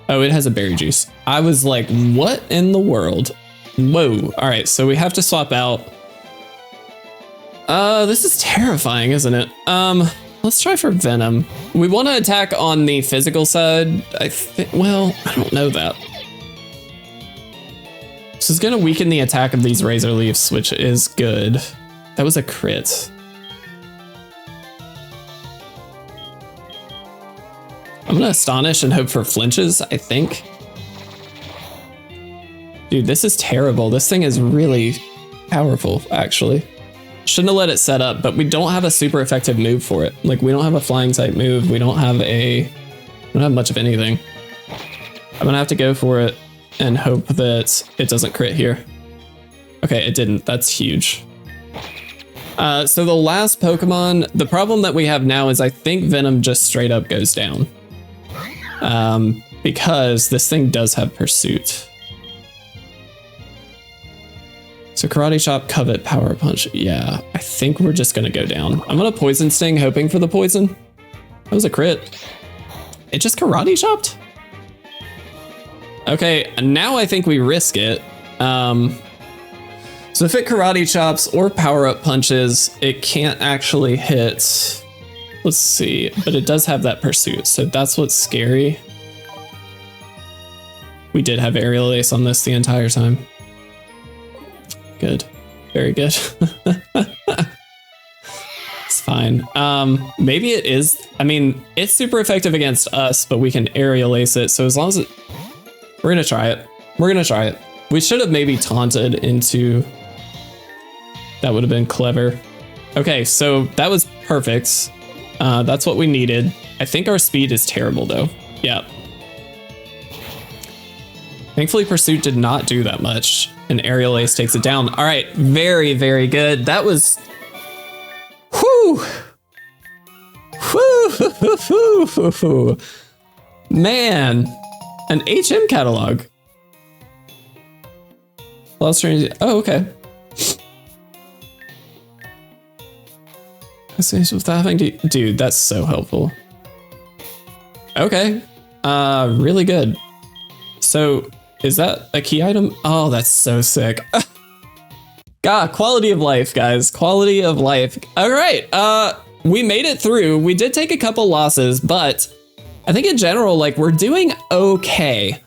Oh, it has a berry juice. I was like, what in the world? Whoa. All right, so we have to swap out. This is terrifying, isn't it? Let's try for Venom. We want to attack on the physical side. I think, well, I don't know that. This is gonna weaken the attack of these Razor Leafs, which is good. That was a crit. I'm gonna Astonish and hope for flinches, I think. Dude, this is terrible. This thing is really powerful, actually. Shouldn't have let it set up, but we don't have a super effective move for it. Like, we don't have a flying type move. We don't have much of anything. I'm gonna have to go for it and hope that it doesn't crit here. Okay, it didn't. That's huge. So the last Pokemon, the problem that we have now is I think Venom just straight up goes down. Because this thing does have Pursuit. So Karate Chop, Covet, Power Punch. Yeah, I think we're just gonna go down. I'm gonna Poison Sting, hoping for the poison. That was a crit. It just Karate Chopped? Okay, now I think we risk it. So if it Karate Chops or Power Up Punches, it can't actually hit. Let's see, but it does have that Pursuit, so that's what's scary. We did have Aerial Ace on this the entire time. Good, very good. It's fine. Maybe it is, I mean, it's super effective against us, but we can Aerial Ace it, so as long as it, we're gonna try it. We're gonna try it. We should have maybe taunted into, that would have been clever. Okay, so that was perfect. That's what we needed. I think our speed is terrible though. Yeah. Thankfully Pursuit did not do that much, and Aerial Ace takes it down. All right, very, very good. That was, whew. Whew. Man, an HM catalog. Oh, okay. Without having to, dude, that's so helpful. Okay, really good. So is that a key item? Oh, that's so sick. God, quality of life, guys, quality of life. All right, we made it through. We did take a couple losses, but I think in general, like, we're doing okay.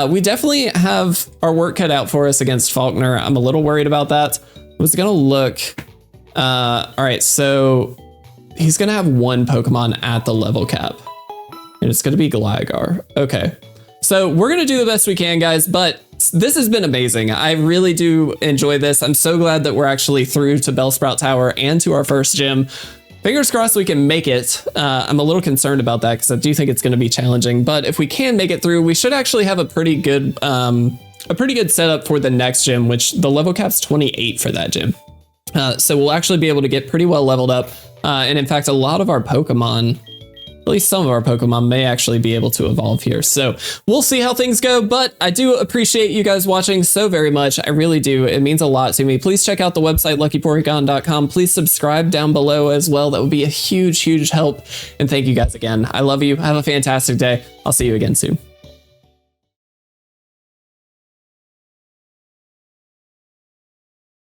We definitely have our work cut out for us against Faulkner. I'm a little worried about that. I was gonna look. All right, so he's gonna have one Pokemon at the level cap, and it's gonna be Gligar. Okay, so we're gonna do the best we can, guys, but this has been amazing. I really do enjoy this. I'm so glad that we're actually through to Bellsprout Tower and to our first gym. Fingers crossed we can make it. I'm a little concerned about that because I do think it's going to be challenging, but if we can make it through, we should actually have a pretty good setup for the next gym, which the level cap's 28 for that gym. So we'll actually be able to get pretty well leveled up. And in fact, a lot of our Pokemon, at least some of our Pokemon, may actually be able to evolve here. So we'll see how things go, but I do appreciate you guys watching so very much. I really do. It means a lot to me. Please check out the website, luckyporygon.com. Please subscribe down below as well. That would be a huge, huge help. And thank you guys again. I love you. Have a fantastic day. I'll see you again soon.